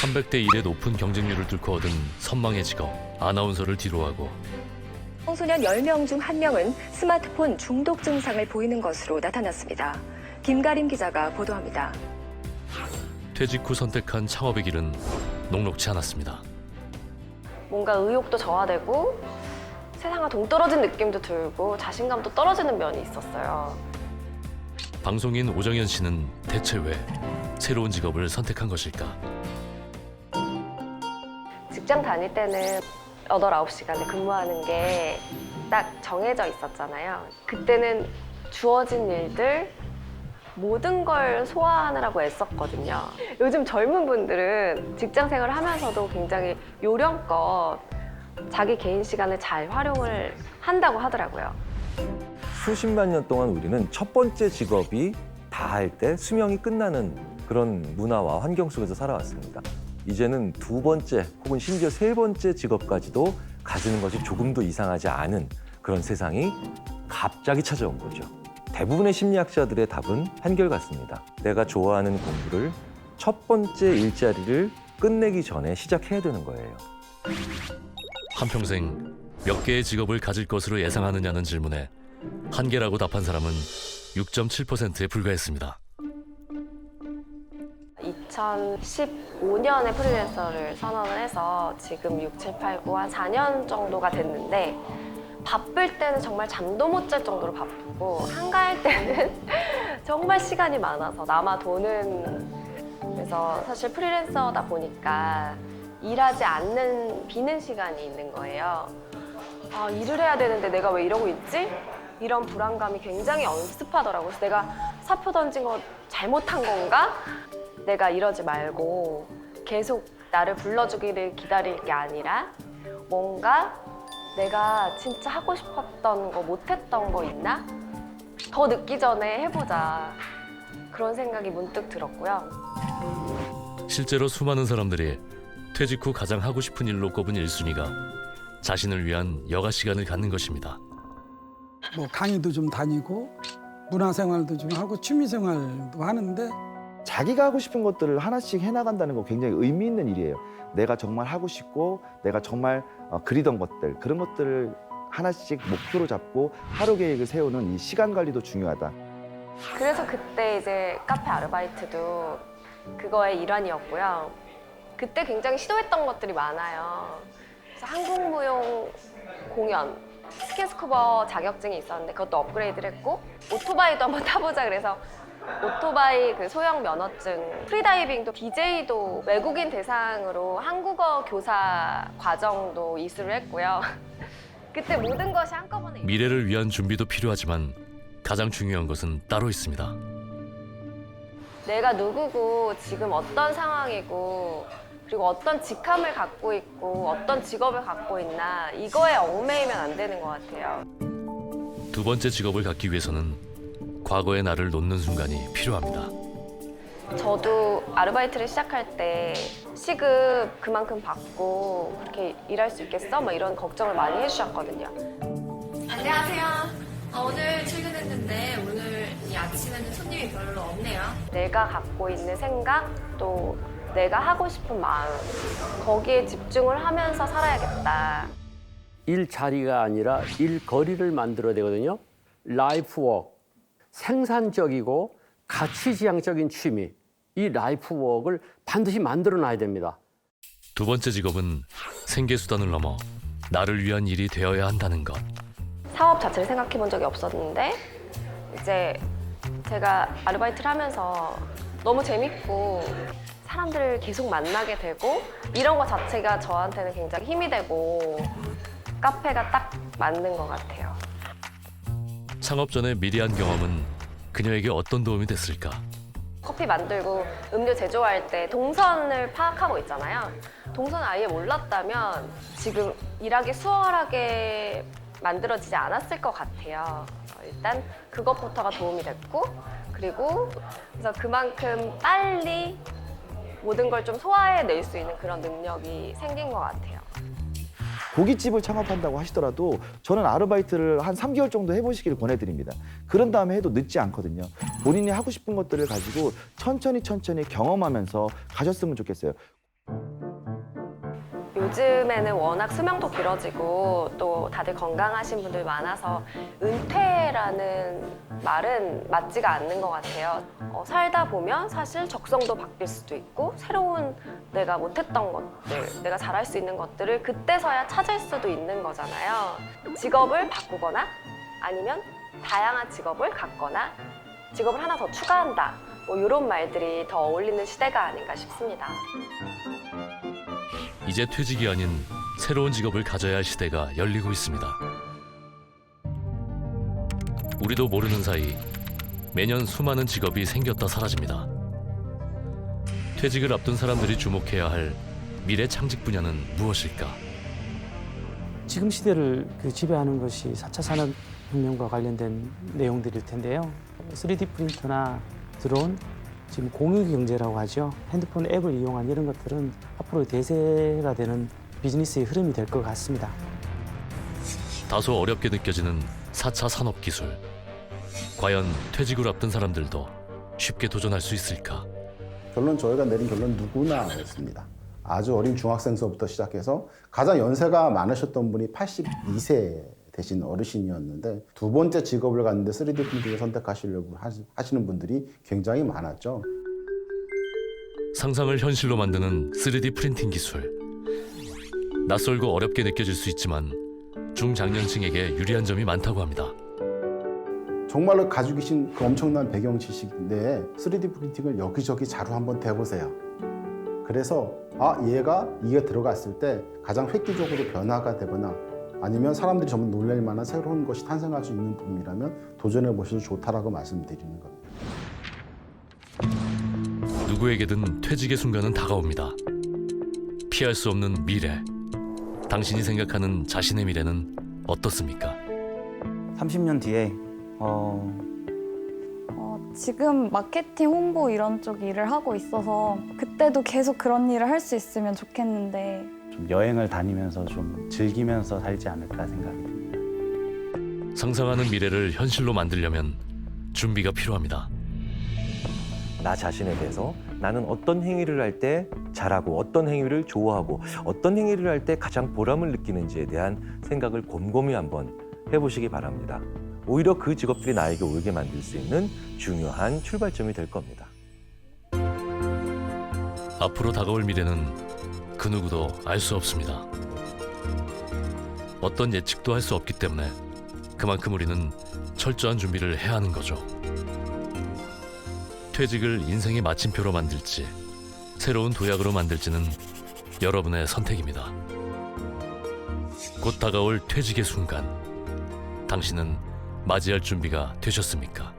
300대 1의 높은 경쟁률을 뚫고 얻은 선망의 직업, 아나운서를 뒤로하고 청소년 10명 중 1명은 스마트폰 중독 증상을 보이는 것으로 나타났습니다. 김가림 기자가 보도합니다. 퇴직 후 선택한 창업의 길은 녹록지 않았습니다. 뭔가 의욕도 저하되고 세상과 동떨어진 느낌도 들고 자신감도 떨어지는 면이 있었어요. 방송인 오정연 씨는 대체 왜 새로운 직업을 선택한 것일까? 직장 다닐 때는 8, 9시간을 근무하는 게 딱 정해져 있었잖아요. 그때는 주어진 일들 모든 걸 소화하느라고 애썼거든요. 요즘 젊은 분들은 직장 생활을 하면서도 굉장히 요령껏 자기 개인 시간을 잘 활용을 한다고 하더라고요. 수십만 년 동안 우리는 첫 번째 직업이 다 할 때 수명이 끝나는 그런 문화와 환경 속에서 살아왔습니다. 이제는 두 번째 혹은 심지어 세 번째 직업까지도 가지는 것이 조금도 이상하지 않은 그런 세상이 갑자기 찾아온 거죠. 대부분의 심리학자들의 답은 한결같습니다. 내가 좋아하는 공부를 첫 번째 일자리를 끝내기 전에 시작해야 되는 거예요. 한평생 몇 개의 직업을 가질 것으로 예상하느냐는 질문에 한 개라고 답한 사람은 6.7%에 불과했습니다. 2015년에 프리랜서를 선언을 해서 지금 6, 7, 8, 9, 한 4년 정도가 됐는데 바쁠 때는 정말 잠도 못 잘 정도로 바쁘고 한가할 때는 정말 시간이 많아서 남아 도는. 그래서 사실 프리랜서다 보니까 일하지 않는 비는 시간이 있는 거예요. 아, 일을 해야 되는데 내가 왜 이러고 있지? 이런 불안감이 굉장히 엄습하더라고요. 그래서 내가 사표 던진 거 잘못한 건가? 내가 이러지 말고 계속 나를 불러주기를 기다릴 게 아니라 뭔가 내가 진짜 하고 싶었던 거 못했던 거 있나? 더 늦기 전에 해보자. 그런 생각이 문득 들었고요. 실제로 수많은 사람들이 퇴직 후 가장 하고 싶은 일로 꼽은 1순위가 자신을 위한 여가 시간을 갖는 것입니다. 뭐 강의도 좀 다니고 문화생활도 좀 하고 취미생활도 하는데 자기가 하고 싶은 것들을 하나씩 해나간다는 거 굉장히 의미 있는 일이에요. 내가 정말 하고 싶고 내가 정말 그리던 것들, 그런 것들을 하나씩 목표로 잡고 하루 계획을 세우는 이 시간 관리도 중요하다. 그래서 그때 이제 카페 아르바이트도 그거의 일환이었고요. 그때 굉장히 시도했던 것들이 많아요. 그래서 한국무용 공연, 스킨스쿠버 자격증이 있었는데 그것도 업그레이드를 했고 오토바이도 한번 타보자 그래서 오토바이 그 소형 면허증, 프리다이빙도 BJ도 외국인 대상으로 한국어 교사 과정도 이수를 했고요. 그때 모든 것이 한꺼번에 미래를 위한 준비도 필요하지만 가장 중요한 것은 따로 있습니다. 내가 누구고 지금 어떤 상황이고 그리고 어떤 직함을 갖고 있고 어떤 직업을 갖고 있나 이거에 얽매이면 안 되는 것 같아요. 두 번째 직업을 갖기 위해서는 과거의 나를 놓는 순간이 필요합니다. 저도 아르바이트를 시작할 때 시급 그만큼 받고 그렇게 일할 수 있겠어? 뭐 이런 걱정을 많이 해주셨거든요. 안녕하세요. 오늘 출근했는데 오늘 이 아침에는 손님이 별로 없네요. 내가 갖고 있는 생각 또 내가 하고 싶은 마음 거기에 집중을 하면서 살아야겠다. 일자리가 아니라 일거리를 만들어야 되거든요. 라이프 워크, 생산적이고 가치지향적인 취미, 이 라이프 워크를 반드시 만들어놔야 됩니다. 두 번째 직업은 생계수단을 넘어 나를 위한 일이 되어야 한다는 것. 사업 자체를 생각해 본 적이 없었는데 이제 제가 아르바이트를 하면서 너무 재밌고 사람들을 계속 만나게 되고 이런 것 자체가 저한테는 굉장히 힘이 되고 카페가 딱 맞는 것 같아요. 창업 전의 미리한 경험은 그녀에게 어떤 도움이 됐을까? 커피 만들고 음료 제조할 때 동선을 파악하고 있잖아요. 동선을 아예 몰랐다면 지금 일하기 수월하게 만들어지지 않았을 것 같아요. 일단 그것부터가 도움이 됐고 그리고 그래서 그만큼 빨리 모든 걸 좀 소화해낼 수 있는 그런 능력이 생긴 것 같아요. 고깃집을 창업한다고 하시더라도 저는 아르바이트를 한 3개월 정도 해보시기를 권해드립니다. 그런 다음에 해도 늦지 않거든요. 본인이 하고 싶은 것들을 가지고 천천히 경험하면서 가셨으면 좋겠어요. 요즘에는 워낙 수명도 길어지고 또 다들 건강하신 분들 많아서 은퇴라는 말은 맞지가 않는 것 같아요. 살다 보면 사실 적성도 바뀔 수도 있고 새로운 내가 못했던 것들, 내가 잘할 수 있는 것들을 그때서야 찾을 수도 있는 거잖아요. 직업을 바꾸거나 아니면 다양한 직업을 갖거나 직업을 하나 더 추가한다. 뭐 이런 말들이 더 어울리는 시대가 아닌가 싶습니다. 이제 퇴직이 아닌 새로운 직업을 가져야 할 시대가 열리고 있습니다. 우리도 모르는 사이 매년 수많은 직업이 생겼다 사라집니다. 퇴직을 앞둔 사람들이 주목해야 할 미래 창직 분야는 무엇일까? 지금 시대를 지배하는 것이 4차 산업혁명과 관련된 내용들일 텐데요. 3D 프린터나 드론, 지금 공유경제라고 하죠. 핸드폰 앱을 이용한 이런 것들은 앞으로 대세가 되는 비즈니스의 흐름이 될 것 같습니다. 다소 어렵게 느껴지는 4차 산업기술. 과연 퇴직을 앞둔 사람들도 쉽게 도전할 수 있을까? 결론 저희가 내린 결론 누구나였습니다. 아주 어린 중학생서부터 시작해서 가장 연세가 많으셨던 분이 82세 되신 어르신이었는데 두 번째 직업을 갖는데 3D 프린팅을 선택하시려고 하시는 분들이 굉장히 많았죠. 상상을 현실로 만드는 3D 프린팅 기술. 낯설고 어렵게 느껴질 수 있지만 중장년층에게 유리한 점이 많다고 합니다. 정말로 가지고 계신 그 엄청난 배경 지식 내에 3D 프린팅을 여기저기 자료 한번 대보세요. 그래서 얘가 이게 들어갔을 때 가장 획기적으로 변화가 되거나 아니면 사람들이 전부 놀랄 만한 새로운 것이 탄생할 수 있는 부분이라면 도전해 보셔도 좋다라고 말씀드리는 겁니다. 누구에게든 퇴직의 순간은 다가옵니다. 피할 수 없는 미래. 당신이 생각하는 자신의 미래는 어떻습니까? 30년 뒤에 지금 마케팅, 홍보 이런 쪽 일을 하고 있어서 그때도 계속 그런 일을 할 수 있으면 좋겠는데 좀 여행을 다니면서 좀 즐기면서 살지 않을까 생각이 듭니다. 상상하는 미래를 현실로 만들려면 준비가 필요합니다. 나 자신에 대해서 나는 어떤 행위를 할 때 잘하고 어떤 행위를 좋아하고 어떤 행위를 할 때 가장 보람을 느끼는지에 대한 생각을 곰곰이 한번 해보시기 바랍니다. 오히려 그 직업들이 나에게 오게 만들 수 있는 중요한 출발점이 될 겁니다. 앞으로 다가올 미래는 그 누구도 알 수 없습니다. 어떤 예측도 할 수 없기 때문에 그만큼 우리는 철저한 준비를 해야 하는 거죠. 퇴직을 인생의 마침표로 만들지 새로운 도약으로 만들지는 여러분의 선택입니다. 곧 다가올 퇴직의 순간, 당신은 맞이할 준비가 되셨습니까?